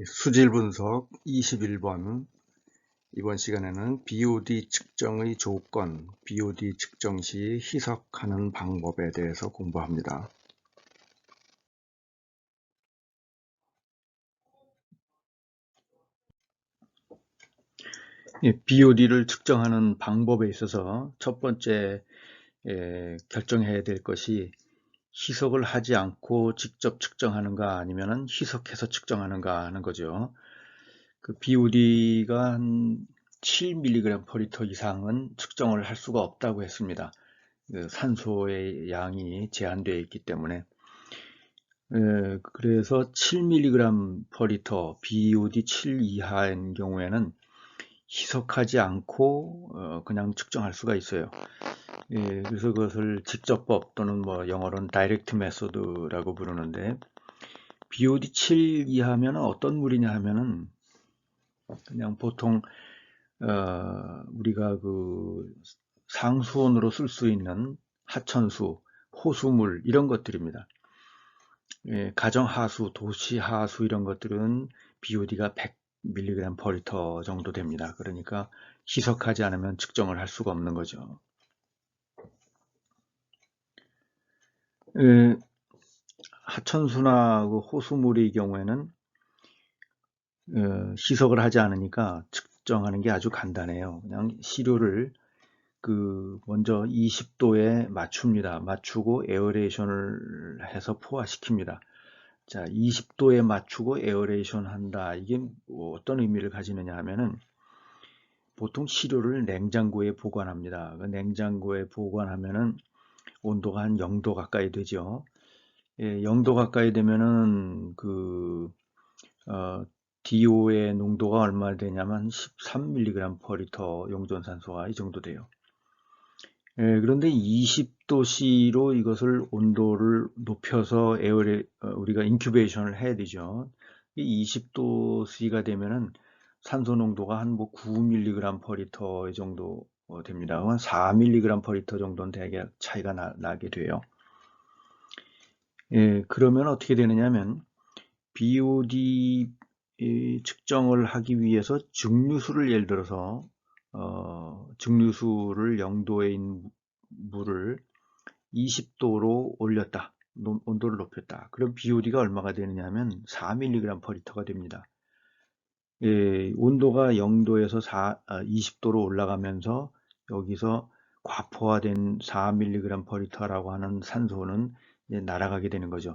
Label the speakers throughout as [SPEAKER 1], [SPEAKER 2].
[SPEAKER 1] 수질 분석 21번. 이번 시간에는 BOD 측정의 조건, BOD 측정 시 희석하는 방법에 대해서 공부합니다. BOD를 측정하는 방법에 있어서 첫 번째 결정해야 될 것이 희석을 하지 않고 직접 측정하는가 아니면 희석해서 측정하는가 하는 거죠. 그 BOD가 한 7mg/L 이상은 측정을 할 수가 없다고 했습니다. 그 산소의 양이 제한되어 있기 때문에. 그래서 7mg/L BOD 7 이하인 경우에는 희석하지 않고 그냥 측정할 수가 있어요. 그래서 그것을 직접법 또는 뭐 영어로는 다이렉트 메소드라고 부르는데, BOD 7 이하면 어떤 물이냐 하면은 그냥 보통 우리가 그 상수원으로 쓸 수 있는 하천수, 호수물 이런 것들입니다. 가정 하수, 도시 하수 이런 것들은 BOD가 100mg/L 정도 됩니다. 그러니까 희석하지 않으면 측정을 할 수가 없는 거죠. 하천수나 그 호수물의 경우에는 희석을 하지 않으니까 측정하는 게 아주 간단해요. 그냥 시료를 먼저 20도에 맞춥니다. 맞추고 에어레이션을 해서 포화시킵니다. 자, 20도에 맞추고 에어레이션 한다. 이게 뭐 어떤 의미를 가지느냐 하면은 보통 시료를 냉장고에 보관합니다. 그 냉장고에 보관하면은 온도가 한 0도 가까이 되죠. 0도 가까이 되면은 DO의 농도가 얼마 되냐면 13mg/L 용존산소가 이 정도 돼요. 그런데 20도C로 이것을 온도를 높여서 우리가 인큐베이션을 해야 되죠. 20도C가 되면은 산소 농도가 한 9mg/L 정도 됩니다. 한 4mg/L 정도는 대개 차이가 나게 돼요. 그러면 어떻게 되느냐 하면 BOD 측정을 하기 위해서 증류수를 예를 들어서 증류수를 0도에 있는 물을 20도로 올렸다. 온도를 높였다. 그럼 BOD가 얼마가 되느냐 하면 4mg/L가 됩니다. 온도가 0도에서 20도로 올라가면서 여기서 과포화된 4mg/L라고 하는 산소는 이제 날아가게 되는 거죠.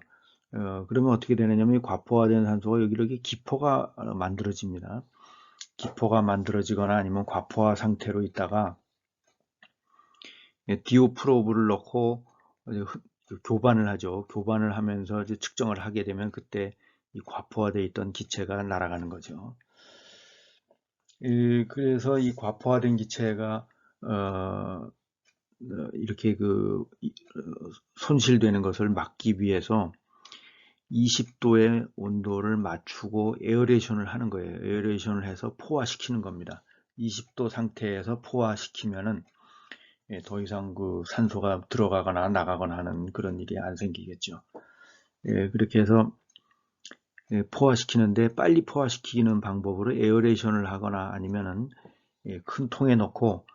[SPEAKER 1] 그러면 어떻게 되느냐면 과포화된 산소가 여기 이렇게 기포가 만들어집니다. 기포가 만들어지거나 아니면 과포화 상태로 있다가 DO 프로브를 넣고 교반을 하죠. 교반을 하면서 이제 측정을 하게 되면 그때 이 과포화되어 있던 기체가 날아가는 거죠. 그래서 이 과포화된 기체가 이렇게 손실되는 것을 막기 위해서 20도의 온도를 맞추고 에어레이션을 하는 거예요. 에어레이션을 해서 포화시키는 겁니다. 20도 상태에서 포화시키면은 더 이상 그 산소가 들어가거나 나가거나 하는 그런 일이 안 생기겠죠. 그렇게 해서 포화시키는데 빨리 포화시키는 방법으로 에어레이션을 하거나 아니면은 큰 통에 넣고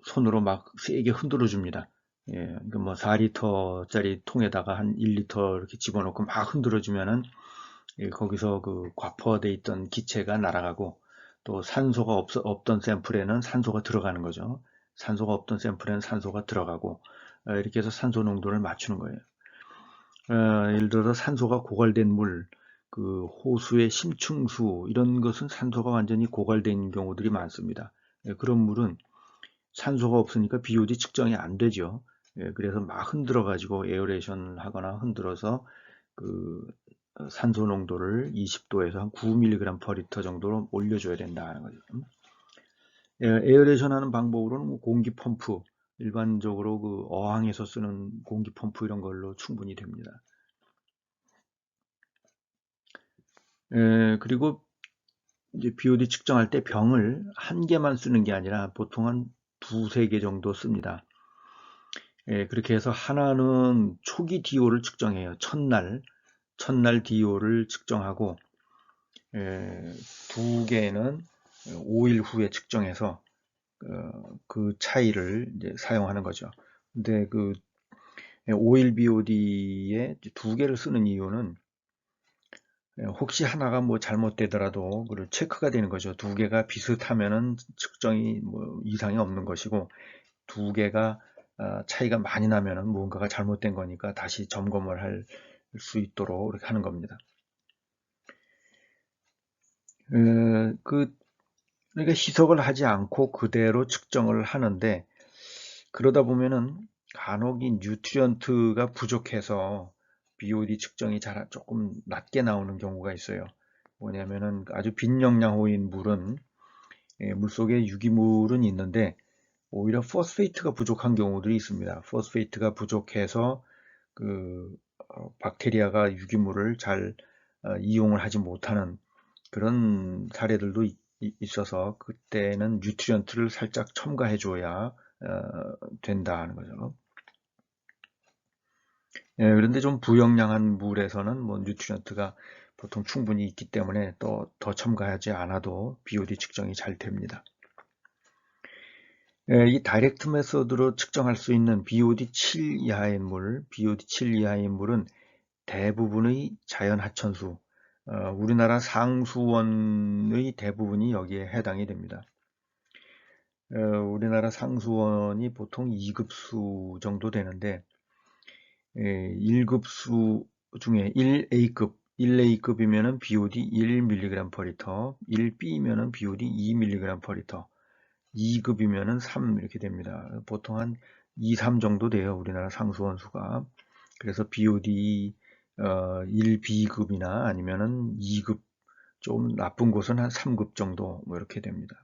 [SPEAKER 1] 손으로 막 세게 흔들어 줍니다. 그러니까 뭐 4리터짜리 통에다가 한 1리터 이렇게 집어넣고 막 흔들어 주면은 거기서 그 과포화되어 있던 기체가 날아가고, 또 산소가 없던 샘플에는 산소가 들어가는 거죠. 산소가 없던 샘플에는 산소가 들어가고, 이렇게 해서 산소 농도를 맞추는 거예요. 예를 들어서 산소가 고갈된 물, 그 호수의 심층수 이런 것은 산소가 완전히 고갈된 경우들이 많습니다. 그런 물은 산소가 없으니까 BOD 측정이 안 되죠. 그래서 막 흔들어 가지고 에어레이션 하거나 흔들어서 산소 농도를 20도에서 한 9mg/L 정도로 올려줘야 된다는 거죠. 에어레이션 하는 방법으로는 뭐 공기 펌프, 일반적으로 그 어항에서 쓰는 공기 펌프 이런 걸로 충분히 됩니다. 그리고 이제 BOD 측정할 때 병을 한 개만 쓰는 게 아니라 보통 한 두세 개 정도 씁니다. 그렇게 해서 하나는 초기 DO를 측정해요. 첫날 DO를 측정하고, 두 개는 5일 후에 측정해서 그 차이를 이제 사용하는 거죠. 근데 그 5일 BOD에 두 개를 쓰는 이유는 혹시 하나가 뭐 잘못되더라도 그 체크가 되는 거죠. 두 개가 비슷하면은 측정이 뭐 이상이 없는 것이고, 두 개가 차이가 많이 나면은 무언가가 잘못된 거니까 다시 점검을 할 수 있도록 이렇게 하는 겁니다. 그러니까 희석을 하지 않고 그대로 측정을 하는데, 그러다 보면은 간혹 이 뉴트리언트가 부족해서 BOD 측정이 조금 낮게 나오는 경우가 있어요. 뭐냐면은 아주 빈영양호인 물은, 물속에 유기물은 있는데 오히려 포스페이트가 부족한 경우들이 있습니다. 포스페이트가 부족해서 박테리아가 유기물을 잘 이용을 하지 못하는 그런 사례들도 있어서, 그때는 뉴트리언트를 살짝 첨가해 줘야 된다 하는 거죠. 그런데 좀 부영량한 물에서는 뭐 뉴트리언트가 보통 충분히 있기 때문에 또 더 첨가하지 않아도 BOD 측정이 잘 됩니다. 이 다이렉트 메소드로 측정할 수 있는 BOD 7 이하의 물, BOD 7 이하의 물은 대부분의 자연 하천수, 우리나라 상수원의 대부분이 여기에 해당이 됩니다. 우리나라 상수원이 보통 2급수 정도 되는데, 1급수 중에 1A급, 1A급이면은 BOD 1mg/L, 1B면은 BOD 2mg/L, 2급이면은 3 이렇게 됩니다. 보통 한 2, 3 정도 돼요, 우리나라 상수원 수가. 그래서 BOD 1B급이나 아니면은 2급, 좀 나쁜 곳은 한 3급 정도 뭐 이렇게 됩니다.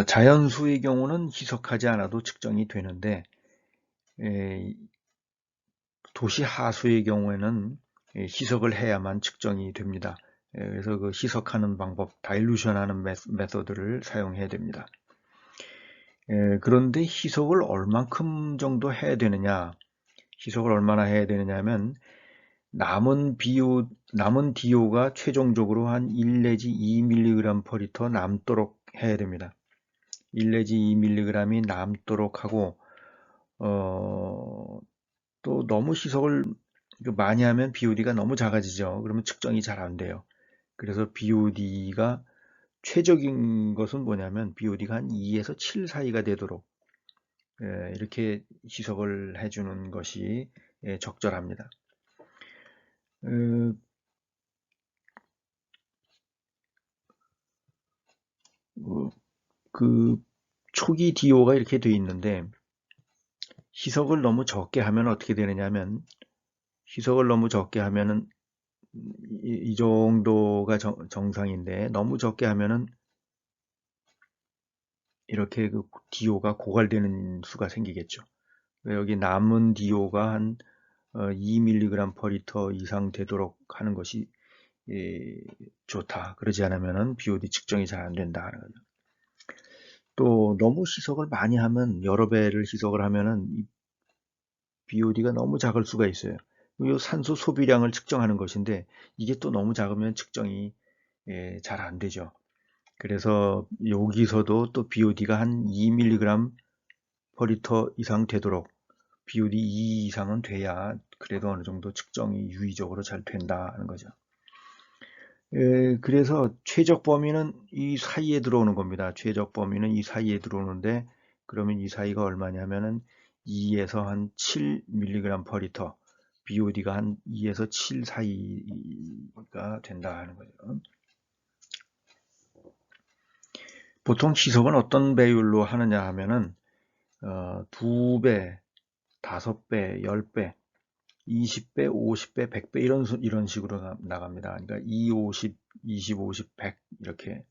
[SPEAKER 1] 자연수의 경우는 희석하지 않아도 측정이 되는데, 도시 하수의 경우에는 희석을 해야만 측정이 됩니다. 그래서 그 희석하는 방법, 다일루션하는 메서드를 사용해야 됩니다. 그런데 희석을 얼만큼 정도 해야 되느냐, 희석을 얼마나 해야 되느냐 하면, 남은 DO가 최종적으로 한 1 내지 2mg/L 남도록 해야 됩니다. 1 내지 2mg이 남도록 하고, 또 너무 희석을 많이 하면 BOD가 너무 작아지죠. 그러면 측정이 잘 안 돼요. 그래서 BOD가 최적인 것은 뭐냐면 BOD가 한 2에서 7 사이가 되도록 이렇게 희석을 해주는 것이 적절합니다. 그 초기 DO가 이렇게 되어 있는데, 희석을 너무 적게 하면 어떻게 되느냐면, 희석을 너무 적게 하면은 이 정도가 정상인데, 너무 적게 하면은 이렇게 그 DO가 고갈되는 수가 생기겠죠. 여기 남은 DO가 한 2mg/L 이상 되도록 하는 것이 좋다. 그러지 않으면 BOD 측정이 잘 안 된다 하는 거죠. 또 너무 희석을 많이 하면, 여러 배를 희석을 하면은 이 BOD가 너무 작을 수가 있어요. 이 산소 소비량을 측정하는 것인데, 이게 또 너무 작으면 측정이 잘 안 되죠. 그래서 여기서도 또 BOD가 한 2mg/L 이상 되도록, BOD 2 이상은 돼야 그래도 어느 정도 측정이 유의적으로 잘 된다 하는 거죠. 그래서 최적 범위는 이 사이에 들어오는 겁니다. 최적 범위는 이 사이에 들어오는데, 그러면 이 사이가 얼마냐면은 2에서 한 7mg/L, BOD가 한 2에서 7 사이가 된다 하는 거죠. 보통 희석은 어떤 배율로 하느냐 하면은 2배, 5배, 10배, 20배, 50배, 100배 이런 식으로 나갑니다. 그러니까 2, 50, 20, 50, 100 이렇게.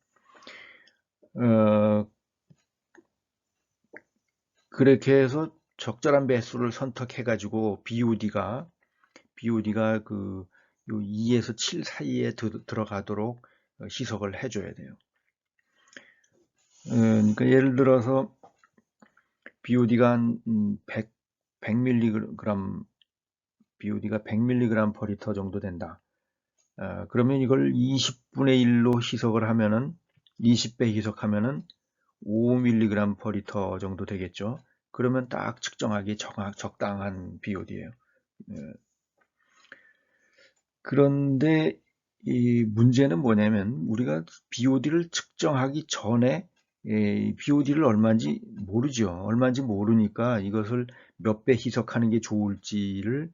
[SPEAKER 1] 그렇게 해서 적절한 배수를 선택해가지고 BOD가 그 2에서 7 사이에 들어가도록 희석을 해줘야 돼요. 그러니까 예를 들어서 BOD가 한 100mg BOD가 100mg/L 정도 된다. 그러면 이걸 20분의 1로 희석을 하면은 20배 희석하면은 5mg/L 정도 되겠죠. 그러면 딱 측정하기 적당한 BOD예요. 그런데 이 문제는 뭐냐면 우리가 BOD를 측정하기 전에 BOD를 얼마인지 모르죠. 얼마인지 모르니까 이것을 몇 배 희석하는 게 좋을지를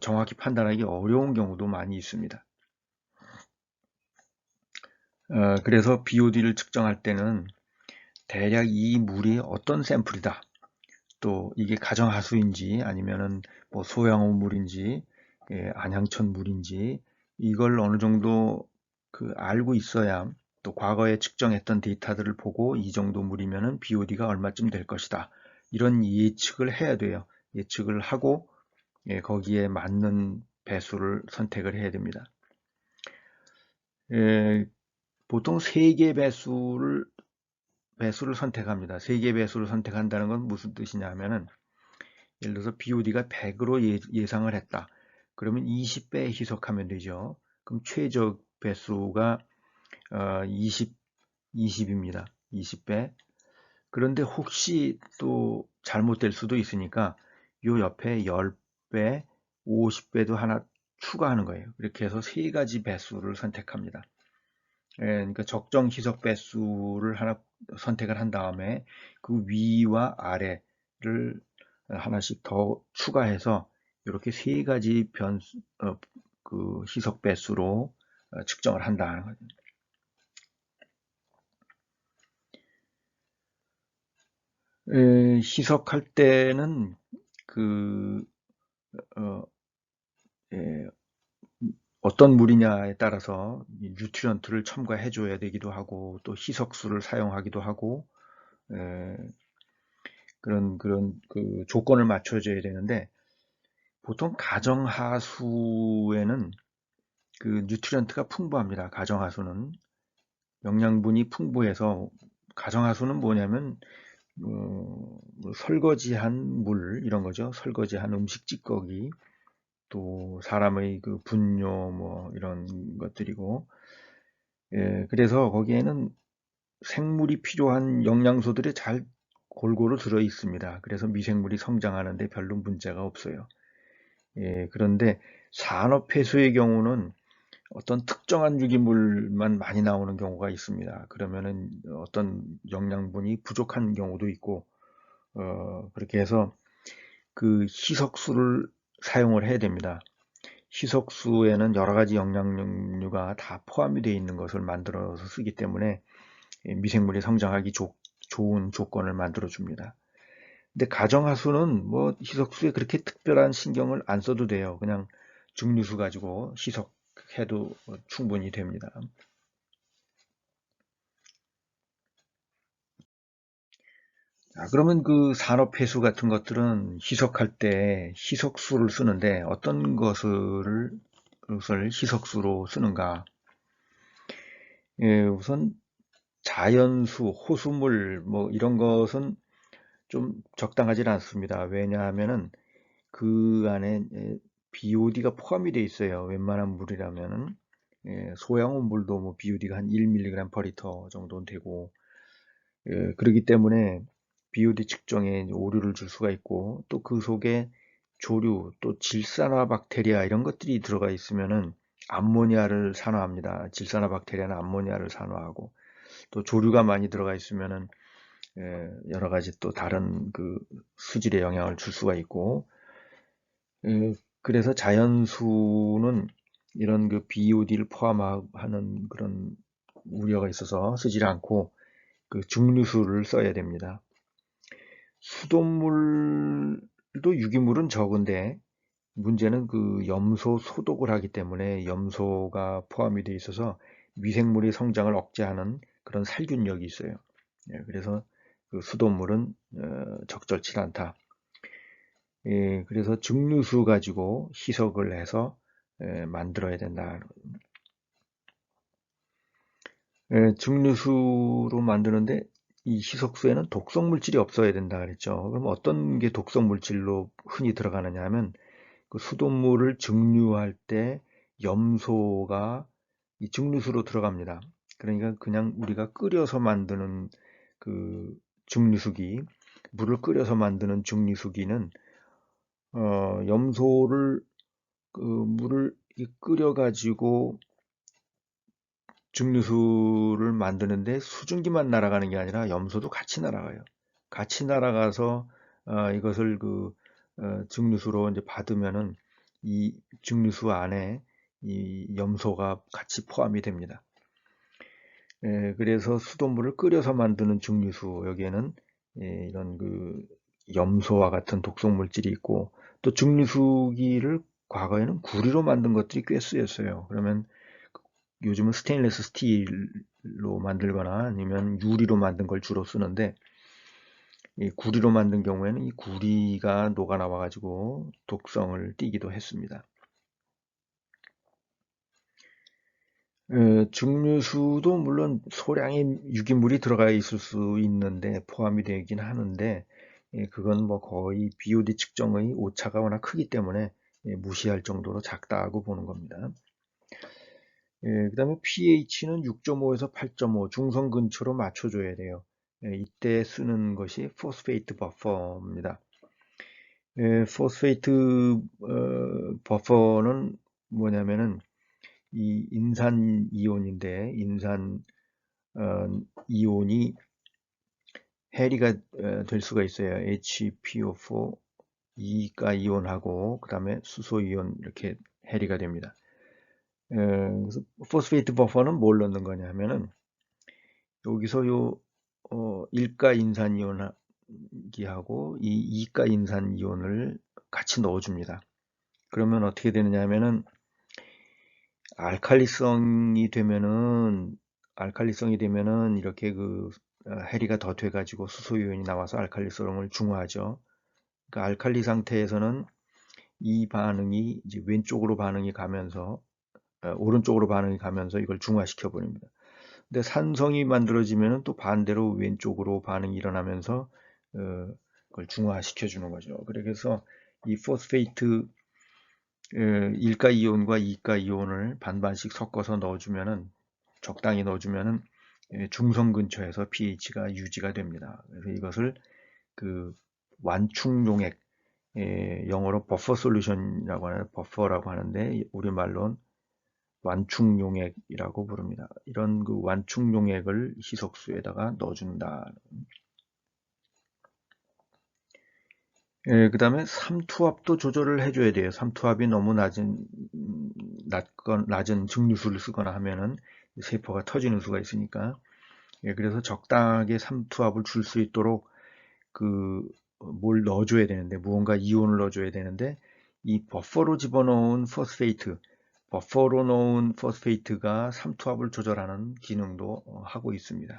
[SPEAKER 1] 정확히 판단하기 어려운 경우도 많이 있습니다. 그래서 BOD를 측정할 때는 대략 이 물이 어떤 샘플이다. 또 이게 가정하수인지 아니면은 뭐 소양호 물인지 안양천 물인지 이걸 어느 정도 알고 있어야 또 과거에 측정했던 데이터들을 보고 이 정도 물이면은 BOD가 얼마쯤 될 것이다. 이런 예측을 해야 돼요. 예측을 하고 거기에 맞는 배수를 선택을 해야 됩니다. 보통 3개 배수를 선택합니다. 3개 배수를 선택한다는 건 무슨 뜻이냐 하면은 예를 들어서 BOD가 100으로 예상을 했다. 그러면 20배 희석하면 되죠. 그럼 최적 배수가 20입니다. 20배. 그런데 혹시 또 잘못될 수도 있으니까 요 옆에 10배, 50배도 하나 추가하는 거예요. 이렇게 해서 3가지 배수를 선택합니다. 그러니까 적정 희석 배수를 하나 선택을 한 다음에 그 위와 아래를 하나씩 더 추가해서 이렇게 3가지 그 희석 배수로 측정을 한다는 거죠. 희석할 때는 어떤 물이냐에 따라서 뉴트리언트를 첨가해 줘야 되기도 하고 또 희석수를 사용하기도 하고 그런 그 조건을 맞춰줘야 되는데 보통 가정하수에는 그 뉴트리언트가 풍부합니다. 가정하수는 영양분이 풍부해서 가정하수는 뭐냐면 뭐 설거지한 물 이런 거죠. 설거지한 음식 찌꺼기 또 사람의 그 분뇨 뭐 이런 것들이고 그래서 거기에는 생물이 필요한 영양소들이 잘 골고루 들어 있습니다. 그래서 미생물이 성장하는데 별로 문제가 없어요. 그런데 산업폐수의 경우는 어떤 특정한 유기물만 많이 나오는 경우가 있습니다. 그러면은 어떤 영양분이 부족한 경우도 있고, 그렇게 해서 그 희석수를 사용을 해야 됩니다. 희석수에는 여러 가지 영양류가 다 포함이 되어 있는 것을 만들어서 쓰기 때문에 미생물이 성장하기 좋은 조건을 만들어 줍니다. 근데 가정하수는 뭐 희석수에 그렇게 특별한 신경을 안 써도 돼요. 그냥 증류수 가지고 희석해도 충분히 됩니다. 자, 그러면 그 산업폐수 같은 것들은 희석할 때 희석수를 쓰는데 어떤 것을 희석수로 쓰는가? 우선 자연수, 호수물 뭐 이런 것은 좀 적당하지 않습니다. 왜냐하면은 그 안에 BOD가 포함이 되어 있어요. 웬만한 물이라면은 소양온 물도 뭐 BOD가 한 1mg/L 정도는 되고 그렇기 때문에 BOD 측정에 오류를 줄 수가 있고 또 그 속에 조류 또 질산화 박테리아 이런 것들이 들어가 있으면은 암모니아를 산화합니다. 질산화 박테리아는 암모니아를 산화하고 또 조류가 많이 들어가 있으면은 여러 가지 또 다른 그 수질에 영향을 줄 수가 있고 그래서 자연수는 이런 그 BOD를 포함하는 그런 우려가 있어서 쓰지 않고 그 증류수를 써야 됩니다. 수돗물도 유기물은 적은데 문제는 그 염소 소독을 하기 때문에 염소가 포함이 되어 있어서 미생물의 성장을 억제하는 그런 살균력이 있어요. 그래서 그 수돗물은 적절치 않다. 그래서 증류수 가지고 희석을 해서 만들어야 된다. 증류수로 만드는데 이 희석수에는 독성 물질이 없어야 된다 그랬죠. 그럼 어떤 게 독성 물질로 흔히 들어가느냐 하면 그 수돗물을 증류할 때 염소가 이 증류수로 들어갑니다. 그러니까 그냥 우리가 끓여서 만드는 그 증류수기, 물을 끓여서 만드는 증류수기는 염소를 그 물을 끓여가지고 증류수를 만드는데 수증기만 날아가는 게 아니라 염소도 같이 날아가요. 같이 날아가서 이것을 증류수로 이제 받으면은 이 증류수 안에 이 염소가 같이 포함이 됩니다. 그래서 수돗물을 끓여서 만드는 증류수 여기에는 이런 염소와 같은 독성 물질이 있고, 또 증류수기를 과거에는 구리로 만든 것들이 꽤 쓰였어요. 그러면 요즘은 스테인리스 스틸로 만들거나 아니면 유리로 만든 걸 주로 쓰는데, 이 구리로 만든 경우에는 이 구리가 녹아 나와 가지고 독성을 띠기도 했습니다. 증류수도 물론 소량의 유기물이 들어가 있을 수 있는데 포함이 되긴 하는데, 그건 뭐 거의 BOD 측정의 오차가 워낙 크기 때문에 무시할 정도로 작다고 보는 겁니다. 그 다음에 pH는 6.5에서 8.5 중성 근처로 맞춰줘야 돼요. 이때 쓰는 것이 포스페이트 버퍼입니다. 포스페이트 버퍼는 뭐냐면은 이 인산 이온인데, 인산 이온이 해리가 될 수가 있어요. HPO4 이가 이온하고 그 다음에 수소 이온 이렇게 해리가 됩니다. 그래서 포스페이트 버퍼는 뭘 넣는 거냐 하면은 여기서 일가 인산 이온하고 이 이가 인산 이온을 같이 넣어줍니다. 그러면 어떻게 되느냐 하면은 알칼리성이 되면은 이렇게 해리가 더 돼가지고 수소 이온이 나와서 알칼리성을 중화하죠. 그러니까 알칼리 상태에서는 이 반응이 이제 왼쪽으로 반응이 가면서 오른쪽으로 반응이 가면서 이걸 중화시켜 버립니다. 근데 산성이 만들어지면은 또 반대로 왼쪽으로 반응이 일어나면서 그걸 중화시켜 주는 거죠. 그래서 이 포스페이트 일가 이온과 이가 이온을 반반씩 섞어서 넣어주면은, 적당히 넣어주면은 중성 근처에서 pH가 유지가 됩니다. 그래서 이것을 완충용액, 영어로 버퍼 솔루션이라고 하는 버퍼라고 하는데 우리말로는 완충용액이라고 부릅니다. 이런 완충용액을 희석수에다가 넣어준다. 그 다음에 삼투압도 조절을 해줘야 돼요. 삼투압이 너무 낮은 증류수를 쓰거나 하면은 세포가 터지는 수가 있으니까. 그래서 적당하게 삼투압을 줄 수 있도록 뭘 넣어줘야 되는데, 무언가 이온을 넣어줘야 되는데, 이 버퍼로 집어넣은 버퍼로 넣은 포스페이트가 삼투압을 조절하는 기능도 하고 있습니다.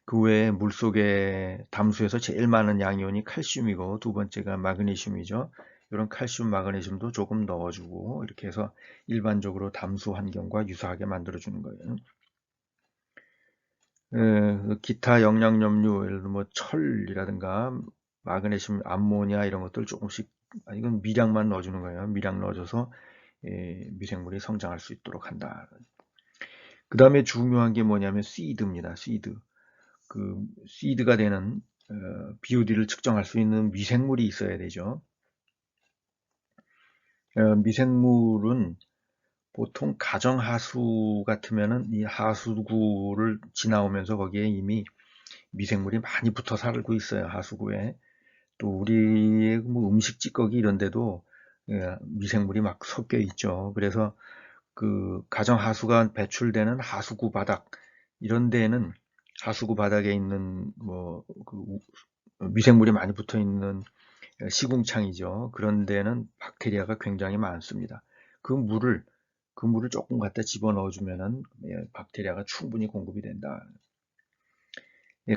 [SPEAKER 1] 그 외에 물속에 담수에서 제일 많은 양이온이 칼슘이고 두 번째가 마그네슘이죠. 이런 칼슘, 마그네슘도 조금 넣어주고 이렇게 해서 일반적으로 담수 환경과 유사하게 만들어주는 거예요. 기타 영양염류, 예를 들어 뭐 철이라든가 마그네슘, 암모니아 이런 것들 조금씩, 이건 미량만 넣어주는 거예요. 미량 넣어줘서 미생물이 성장할 수 있도록 한다. 그 다음에 중요한 게 뭐냐면 시드입니다. 시드가 되는 BOD를 측정할 수 있는 미생물이 있어야 되죠. 미생물은 보통 가정하수 같으면은 이 하수구를 지나오면서 거기에 이미 미생물이 많이 붙어 살고 있어요. 하수구에. 또 우리의 뭐 음식 찌꺼기 이런 데도 미생물이 막 섞여 있죠. 그래서 가정하수가 배출되는 하수구 바닥, 이런 데에는 하수구 바닥에 있는 미생물이 많이 붙어 있는 시궁창이죠. 그런 데는 박테리아가 굉장히 많습니다. 그 물을 조금 갖다 집어넣어 주면은 박테리아가 충분히 공급이 된다.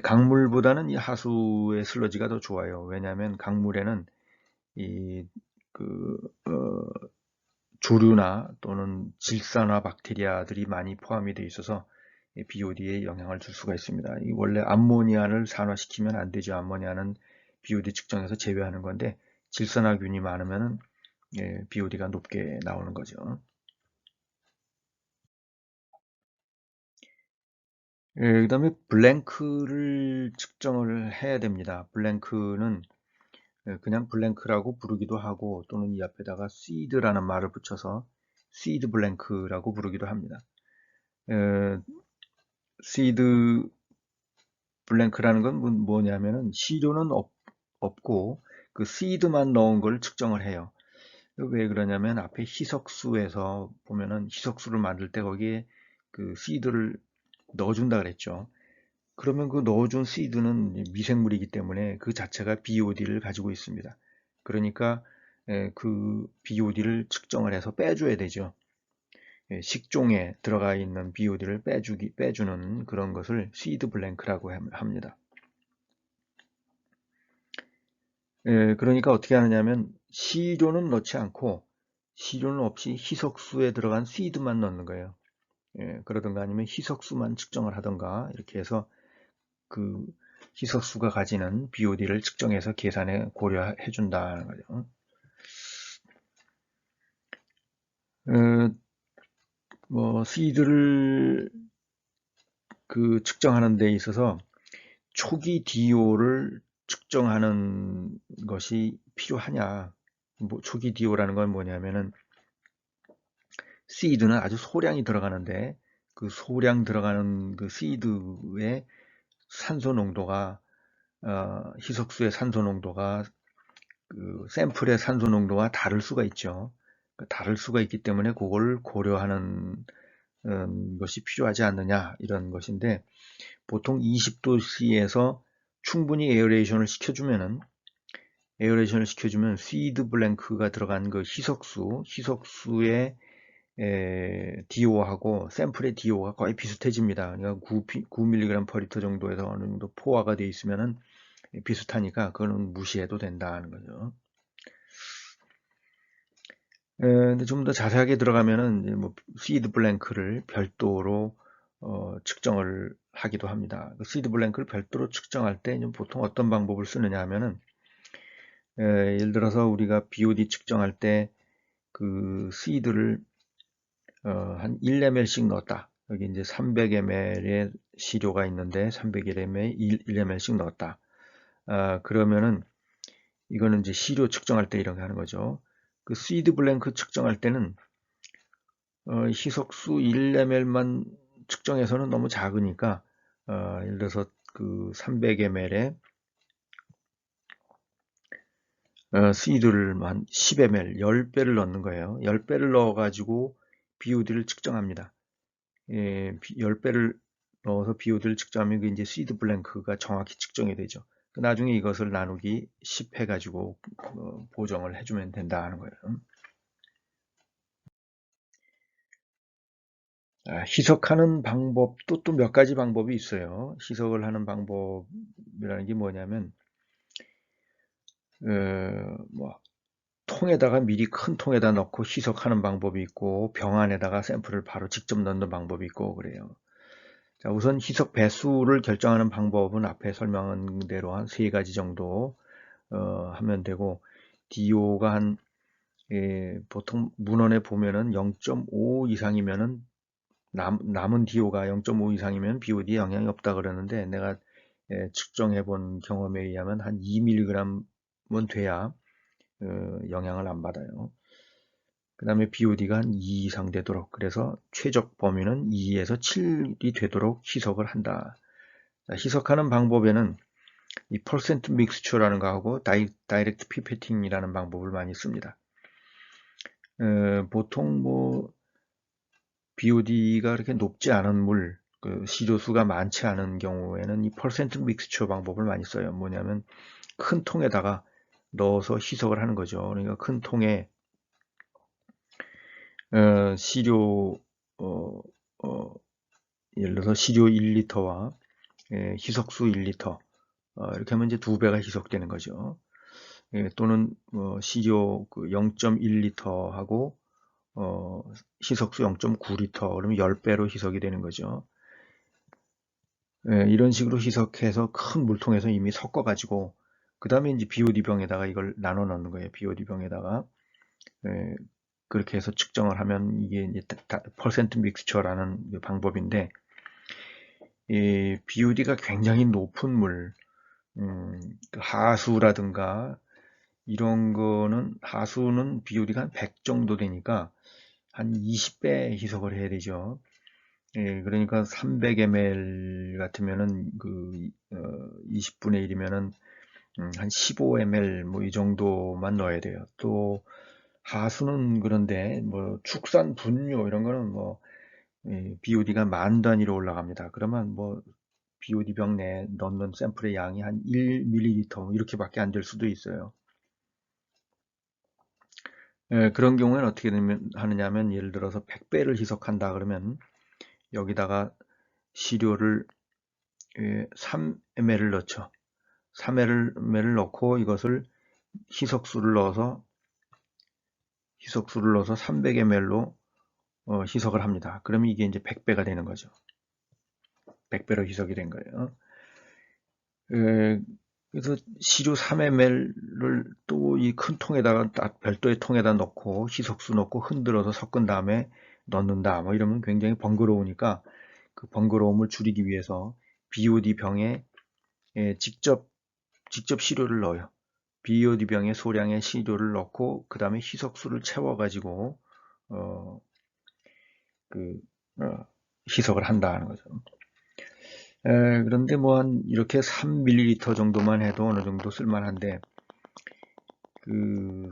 [SPEAKER 1] 강물보다는 이 하수의 슬러지가 더 좋아요. 왜냐하면 강물에는 조류나 또는 질산화 박테리아들이 많이 포함이 되어 있어서 BOD에 영향을 줄 수가 있습니다. 원래 암모니아를 산화시키면 안 되죠. 암모니아는 BOD 측정에서 제외하는 건데, 질산화균이 많으면 BOD가 높게 나오는 거죠. 그 다음에 블랭크를 측정을 해야 됩니다. 블랭크는 그냥 블랭크라고 부르기도 하고 또는 이 앞에다가 seed라는 말을 붙여서 seed 블랭크라고 부르기도 합니다. seed 블랭크라는 건 뭐냐면은 시료는 없고 그 seed만 넣은 걸 측정을 해요. 왜 그러냐면 앞에 희석수에서 보면은 희석수를 만들 때 거기에 그 seed를 넣어준다 그랬죠. 그러면 그 넣어준 시드는 미생물이기 때문에 그 자체가 BOD를 가지고 있습니다. 그러니까 그 BOD를 측정을 해서 빼줘야 되죠. 식종에 들어가 있는 BOD를 빼주는 그런 것을 시드 블랭크라고 합니다. 그러니까 어떻게 하느냐면 시료는 넣지 않고 시료는 없이 희석수에 들어간 시드만 넣는 거예요. 그러든가 아니면 희석수만 측정을 하든가 이렇게 해서 그 희석수가 가지는 BOD를 측정해서 계산에 고려해 준다는 거죠. 시드를 그 측정하는 데 있어서 초기 DO를 측정하는 것이 필요하냐? 초기 DO라는 건 뭐냐면은 시드는 아주 소량이 들어가는데 그 소량 들어가는 그 시드의 산소 농도가 희석수의 산소 농도가 그 샘플의 산소 농도와 다를 수가 있죠. 다를 수가 있기 때문에 그걸 고려하는 것이 필요하지 않느냐 이런 것인데 보통 20도씨에서 충분히 에어레이션을 시켜주면 시드 블랭크가 들어간 그 희석수의 DO하고 샘플의 DO가 거의 비슷해집니다. 그러니까 9mg per 리터 정도에서 어느 정도 포화가 되어 있으면은 비슷하니까 그거는 무시해도 된다는 거죠. 근데 좀 더 자세하게 들어가면은 뭐 시드 블랭크를 별도로 측정을 하기도 합니다. 그 시드 블랭크를 별도로 측정할 때 보통 어떤 방법을 쓰느냐 하면은 예를 들어서 우리가 BOD 측정할 때 그 시드를 한 1ml씩 넣었다. 여기 이제 300ml의 시료가 있는데 300ml에 1ml씩 넣었다. 그러면은 이거는 이제 시료 측정할 때 이렇게 하는 거죠. 그 시드 블랭크 측정할 때는 희석수 1ml만 측정해서는 너무 작으니까 예를 들어서 그 300ml에 시드를 한 10ml, 10배를 넣는 거예요. 10배를 넣어가지고 BOD를 측정합니다. 10배를 넣어서 BOD를 측정하면 그 이제 시드 블랭크가 정확히 측정이 되죠. 나중에 이것을 나누기 10 해가지고 보정을 해주면 된다는 거예요. 희석하는 방법도 또 몇 가지 방법이 있어요. 희석을 하는 방법이라는 게 뭐냐면 뭐 통에다가 미리 큰 통에다 넣고 희석하는 방법이 있고 병 안에다가 샘플을 바로 직접 넣는 방법이 있고 그래요. 자, 우선 희석 배수를 결정하는 방법은 앞에 설명한 대로 한 3가지 정도 하면 되고 DO가 한 보통 문헌에 보면은 0.5 이상이면은 남은 DO가 0.5 이상이면 BOD에 영향이 없다 그러는데 내가 측정해 본 경험에 의하면 한 2mg은 돼야 영향을 안 받아요. 그 다음에 BOD가 한 2 이상 되도록 그래서 최적 범위는 2에서 7이 되도록 희석을 한다. 자, 희석하는 방법에는 이 퍼센트 믹스처라는 거하고 다이렉트 피페팅이라는 방법을 많이 씁니다. 보통 뭐 BOD가 그렇게 높지 않은 물, 그 시료수가 많지 않은 경우에는 이 퍼센트 믹스처 방법을 많이 써요. 뭐냐면 큰 통에다가 넣어서 희석을 하는 거죠. 그러니까 큰 통에 시료 예를 들어서 시료 1리터와 희석수 1리터 이렇게 하면 이제 2배가 희석되는 거죠. 또는 시료 0.1리터하고 희석수 0.9리터 그러면 10배로 희석이 되는 거죠. 이런 식으로 희석해서 큰 물통에서 이미 섞어 가지고 그 다음에 이제 BOD 병에다가 이걸 나눠 넣는 거예요. BOD 병에다가 그렇게 해서 측정을 하면 이게 이제 퍼센트 믹스처라는 방법인데, 이 BOD가 굉장히 높은 물, 그 하수라든가 이런 거는, 하수는 BOD가 한 100 정도 되니까 한 20배 희석을 해야 되죠. 그러니까 300 ml 같으면은 20분의 1이면은 한 15 ml 뭐 이 정도만 넣어야 돼요. 또 하수는 그런데 뭐 축산 분뇨 이런 거는 뭐 BOD가 만 단위로 올라갑니다. 그러면 뭐 BOD 병 내에 넣는 샘플의 양이 한 1ml 이렇게밖에 안 될 수도 있어요. 그런 경우에는 어떻게 하느냐면, 예를 들어서 100배를 희석한다 그러면 여기다가 시료를 3ml를 넣죠. 3ml를 넣고 이것을 희석수를 넣어서 300ml로 희석을 합니다. 그러면 이게 이제 100배가 되는 거죠. 100배로 희석이 된 거예요. 그래서 시료 3ml를 또 이 큰 통에다가 별도의 통에다 넣고 희석수 넣고 흔들어서 섞은 다음에 넣는다. 뭐 이러면 굉장히 번거로우니까 그 번거로움을 줄이기 위해서 BOD 병에 직접 시료를 넣어요. BOD 병에 소량의 시료를 넣고 그 다음에 희석수를 채워가지고 어, 그, 희석을 한다는 거죠. 그런데 뭐 한 이렇게 3ml 정도만 해도 어느 정도 쓸만한데, 그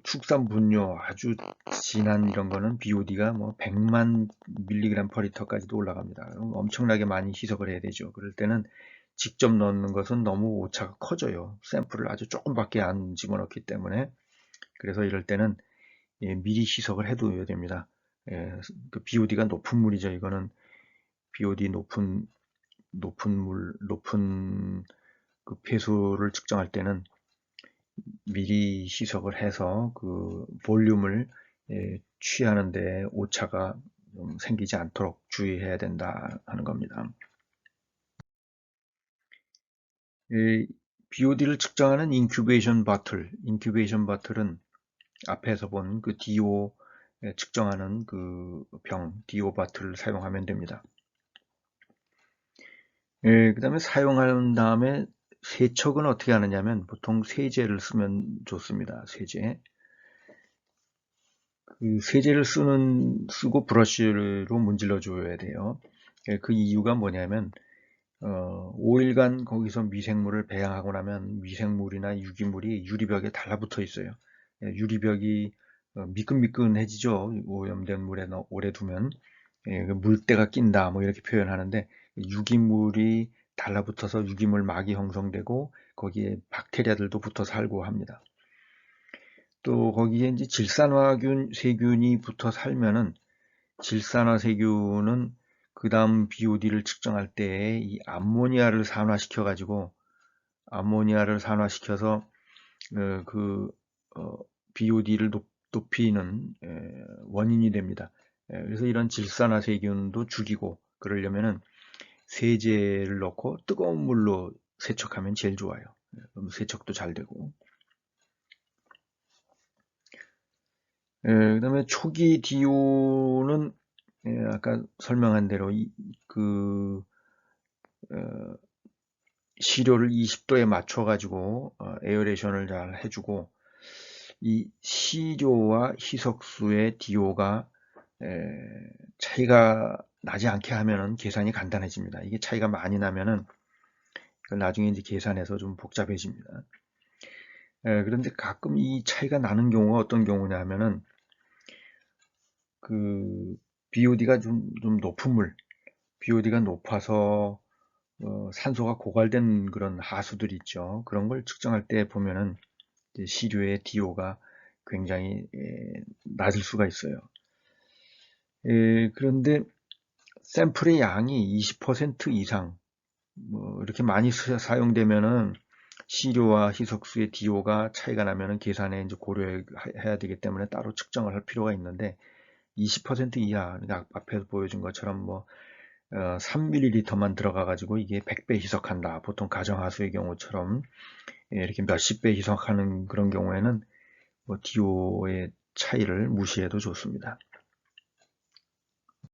[SPEAKER 1] 축산 분뇨 아주 진한 이런 거는 BOD가 뭐 100만 mg per L까지도 올라갑니다. 엄청나게 많이 희석을 해야 되죠. 그럴 때는 직접 넣는 것은 너무 오차가 커져요. 샘플을 아주 조금밖에 안 집어넣기 때문에. 그래서 이럴 때는 미리 희석을 해둬야 됩니다. 그 BOD가 높은 물이죠. 이거는 BOD 높은 그 폐수를 측정할 때는 미리 희석을 해서 그 볼륨을 취하는데 오차가 좀 생기지 않도록 주의해야 된다 하는 겁니다. BOD를 측정하는 인큐베이션 바틀은 앞에서 본 그 DO 측정하는 그 DO 바틀을 사용하면 됩니다. 그 다음에 사용한 다음에 세척은 어떻게 하느냐면, 보통 세제를 쓰면 좋습니다. 세제를 쓰고 브러쉬로 문질러 줘야 돼요. 그 이유가 뭐냐면, 5일간 거기서 미생물을 배양하고 나면 미생물이나 유기물이 유리벽에 달라붙어 있어요. 유리벽이 미끈미끈해지죠. 오염된 물에 오래 두면. 그 물때가 낀다 뭐 이렇게 표현하는데, 유기물이 달라붙어서 유기물 막이 형성되고 거기에 박테리아들도 붙어 살고 합니다. 또 거기에 이제 세균이 붙어 살면은, 질산화세균은 그 다음 BOD를 측정할 때 이 암모니아를 산화시켜서 BOD를 높이는 원인이 됩니다. 그래서 이런 질산화세균도 죽이고 그러려면은 세제를 넣고 뜨거운 물로 세척하면 제일 좋아요. 그럼 세척도 잘 되고. 그 다음에 초기 DO는 아까 설명한 대로 시료를 20도에 맞춰가지고 에어레이션을 잘 해주고, 이 시료와 희석수의 DO가 차이가 나지 않게 하면은 계산이 간단해집니다. 이게 차이가 많이 나면은 나중에 이제 계산해서 좀 복잡해집니다. 그런데 가끔 이 차이가 나는 경우가 어떤 경우냐면은, 그 BOD가 좀 높은 BOD가 높아서 산소가 고갈된 그런 하수들 있죠. 그런 걸 측정할 때 보면은 시료의 DO가 굉장히 낮을 수가 있어요. 그런데 샘플의 양이 20% 이상 뭐 이렇게 많이 사용되면은 시료와 희석수의 DO가 차이가 나면은 계산에 이제 고려해야 되기 때문에 따로 측정을 할 필요가 있는데, 20% 이하, 그러니까 앞에서 보여준 것처럼 뭐 3ml만 들어가 가지고 이게 100배 희석한다. 보통 가정하수의 경우처럼 이렇게 몇십 배 희석하는 그런 경우에는 DO의 차이를 무시해도 좋습니다.